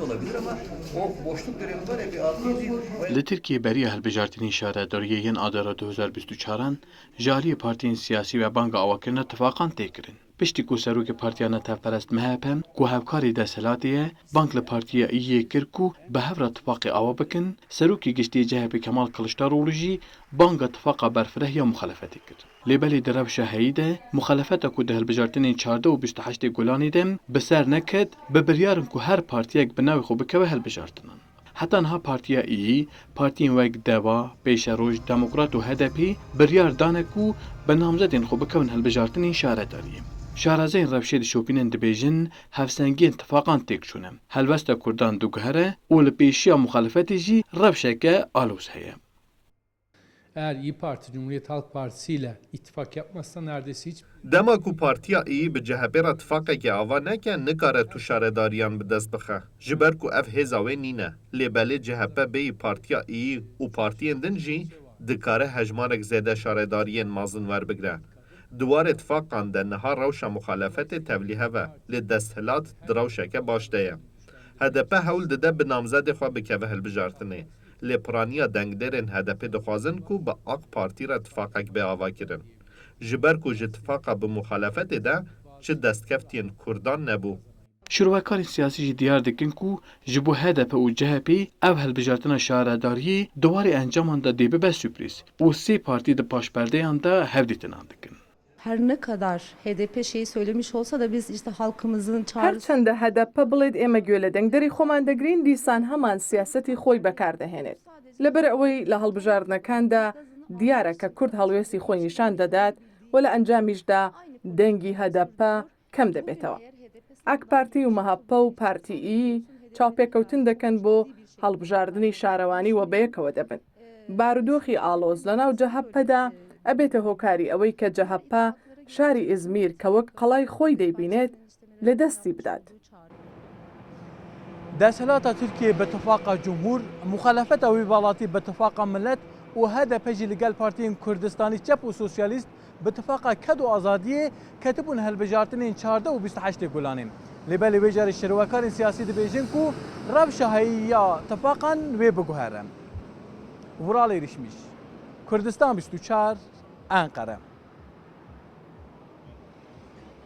de olabilir ama o boşluk görevi var ya bir 6-7 yıl. Li Tirkiye beriya hilbijartinên şaredariyê yên adara 2024 jariyê partiyên siyasî ve banga awakirina tifaqan tê kirin. Piştî ku serokê Partiya Netewperest MHP ku hevkarê desthilatê ye, bang li Partiya İYİ kir ku bi hev re tifaqê awa bikin, serokê giştî CHP Kemal Kılıçdaroğlu jî banga tifaqa berfireh ya muxalefetê kir. Lêbelê di rewşa heyî de, muxalefeta ku di hilbijartinên 14 û 28 Gulanê de bi ser neket, bi biryarin ku her partiyek bi navê xwe bikeve hilbijartinan. Heta niha Partiya İYİ, partiyên wek Deva, Pêşeroj, Demokrat û HDP biryar dane ku bi namzedên xwe bikevin hilbijartinên şaredariyê. Şarazeyên rewşê dişopînin dibêjin hevsengiyên tifaqan têkçûne. Helbesta Kurdan diguhere û li pêşiya muxalefetê jî rewşeke alûz heye. Eğer İYİ Parti, Cumhuriyet Halk Partisi ile ittifak yapmazsa neredeyse hiç... Dema ku Partiya İYİ bi CHP re tifaqekê ava neke nikare tu şaredariyan bi dest bixe. Ji ber ku ev hêza wê nîne. Lêbelê CHP bêyî Partiya İYİ û partiyên din jî dikare hejmarek zêde şaredariyên mezin werbigire. Duwarê tifaqan de niha rewşa muxalefetê tevlî heve. Lê desthilat di rewşeke baş de ye. HDP hewl dide bi namzedê xwe bikeve hilbijartinê. Lê piraniya dengderên HDP dixwazin ku bi AK Partî re tifaqek bê ava kirin. Ji ber ku ji tifaqa bi muxalefetê de çi destkeftiyên Kurdan nebû. Şîrovekarên siyasî jî diyar dikin ku ji bo HDP û CHP ev hilbijartina şaredariyê duwarê encaman da dê bibe sürpriz û sê partî di paşperdeyan da hev dîtinan dikin. Her ne kadar HDP şeyi söylemiş olsa da biz işte halkımızın çağrısı... Herçende HDP بڵێت ئێمە گوێ لە دەنگدەری خۆمان دەگرین دیسان هەمان سیاسەتی خۆی بەکاردەهێنێت. لەبەر ئەوەی لە هەڵبژاردنەکاندا دیارە کە کورد هەڵوێستی خۆی نیشان دەدات و لە ئەنجامیشدا دەنگی HDP کەم دەبێتەوە. ئاک پارتی و مەهاپە و پارتی ئیی چاوپێکەوتن دەکەن بۆ هەڵبژاردننی شارەوانی و بەیەکەوە دەبن. بارودۆخی ئاڵۆز لەناو جەهەپەدا ئەبێتە هۆکاری ئەوەی کە جەهەپە شاری ئیزمیر کە وەک قەڵای خۆی دەیبینێت لە دەستی بدات. دەسەڵاتە تورکیە بە تفاقا جمهور، مخالفەتە وێباڵاتی بە تفاقا ملت و هەدەپە جی لەگەڵ پارتیên کوردستانی چەپ و سۆسیالیست بە تفاقا کەد و ئازادiyê ketibûn hilbijartinên 14 û 28 Gulanê. Lêbelê wê carê şîrovekarên siyasî dibêjin ku rewşa heyîya tifaqan wê biguhere. Viralê Rîşmîş, Kurdistan 24, Enqere.